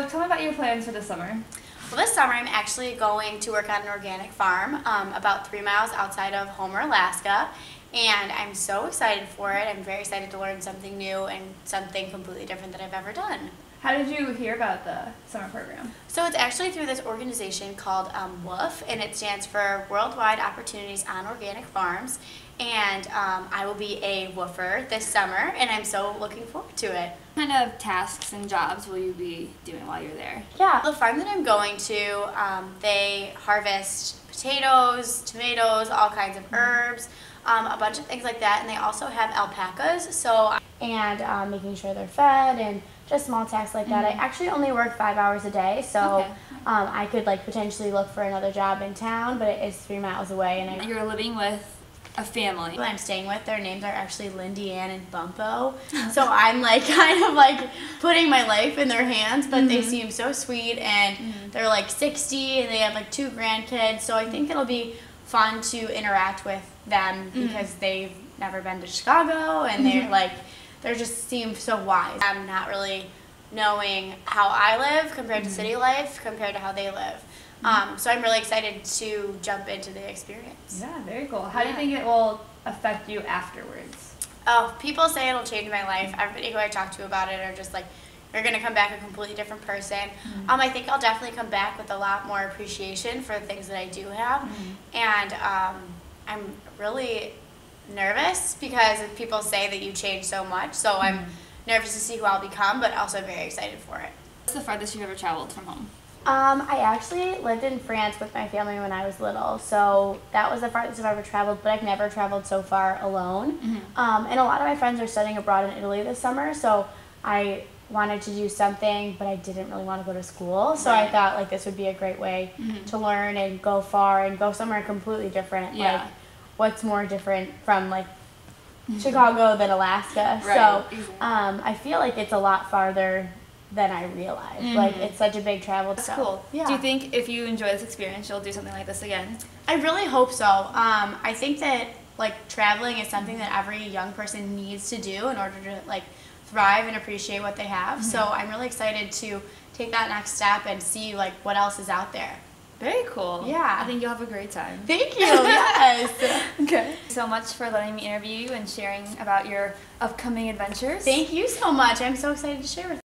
So tell me about your plans for the summer. Well, this summer I'm actually going to work on an organic farm about 3 miles outside of Homer, Alaska. And I'm so excited for it. I'm very excited to learn something new and something completely different that I've ever done. How did you hear about the summer program? So it's actually through this organization called WOOF, and it stands for Worldwide Opportunities on Organic Farms. And I will be a woofer this summer, and I'm so looking forward to it. What kind of tasks and jobs will you be doing while you're there? Yeah, the farm that I'm going to, they harvest potatoes, tomatoes, all kinds of herbs, a bunch of things like that, and they also have alpacas. And making sure they're fed and just small tasks like that. I actually only work 5 hours a day, so I could potentially look for another job in town, but it is 3 miles away. And You're living with a family. People I'm staying with, their names are actually Lindy Ann and Bumpo. So I'm kind of putting my life in their hands, but they seem so sweet, and they're 60 and they have 2 grandkids. So I think it'll be fun to interact with them because they've never been to Chicago, and they just seem so wise. I'm not really knowing how I live compared to city life compared to how they live. So I'm really excited to jump into the experience. Yeah, very cool. How do you think it will affect you afterwards? Oh, people say it'll change my life. Everybody who I talk to about it are just you're going to come back a completely different person. I think I'll definitely come back with a lot more appreciation for the things that I do have. And I'm really nervous because people say that you change so much. So I'm nervous to see who I'll become, but also very excited for it. What's the farthest you've ever traveled from home? I actually lived in France with my family when I was little, so that was the farthest I've ever traveled, but I've never traveled so far alone. And a lot of my friends are studying abroad in Italy this summer, so I wanted to do something, but I didn't really want to go to school, so I thought this would be a great way to learn and go far and go somewhere completely different. What's more different from Chicago than Alaska? Right. So I feel it's a lot farther than I realized. It's such a big travel. That's cool. Yeah. Do you think if you enjoy this experience, you'll do something like this again? I really hope so. I think that traveling is something that every young person needs to do in order to thrive and appreciate what they have. So I'm really excited to take that next step and see what else is out there. Very cool. Yeah. I think you'll have a great time. Thank you. Yes. Okay. So much for letting me interview you and sharing about your upcoming adventures. Thank you so much. I'm so excited to share with